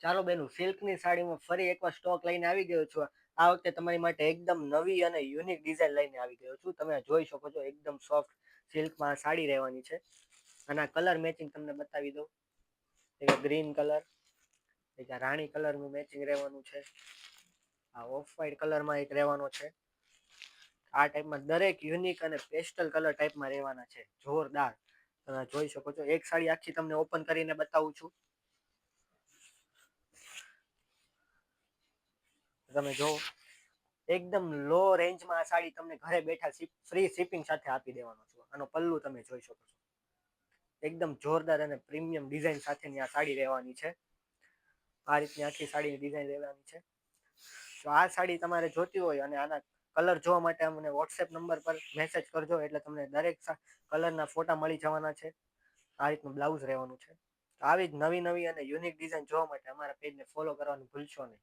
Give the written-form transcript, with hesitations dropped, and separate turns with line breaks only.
ચાલો બેનું, સિલ્કની સાડીમાં ફરી એકવાર સ્ટોક લઈને આવી ગયો છું. આ વખતે તમારી માટે એકદમ નવી અને યુનિક ડિઝાઇન લઈને આવી ગયો છું. તમે જોઈ શકો છો એકદમ સોફ્ટ સિલ્કમાં સાડી રહેવાની છે. અને આ કલર મેચિંગ તમને બતાવી દઉં. એક ગ્રીન કલર, એક રાણી કલરનું મેચિંગ રહેવાનું છે. આ ઓફ વ્હાઈટ કલરમાં એક રહેવાનો છે. આ ટાઈપમાં દરેક યુનિક અને પેસ્ટલ કલર ટાઈપમાં રહેવાના છે. જોરદાર તમે જોઈ શકો છો. એક સાડી આખી તમને ઓપન કરીને બતાવું છું. તમે જો એકદમ લો રેન્જમાં આ સાડી તમને ઘરે બેઠા ફ્રી શિપિંગ સાથે આપી દેવાનો છું. આનો પલ્લુ તમે જોઈ શકો છો. એકદમ જોરદાર અને પ્રીમિયમ ડિઝાઇન સાથેની આ સાડી રહેવાની છે. આ રીતની આખી સાડીની ડિઝાઇન રહેવાની છે. તો આ સાડી તમારે જોતી હોય અને આના કલર જોવા માટે અમને વોટ્સએપ નંબર પર મેસેજ કરજો, એટલે તમને દરેક કલરના ફોટા મળી જવાના છે. આ રીતનું બ્લાઉઝ રહેવાનું છે. આવી જ નવી નવી અને યુનિક ડિઝાઇન જોવા માટે અમારા પેજને ફોલો કરવાનું ભૂલશો નહીં.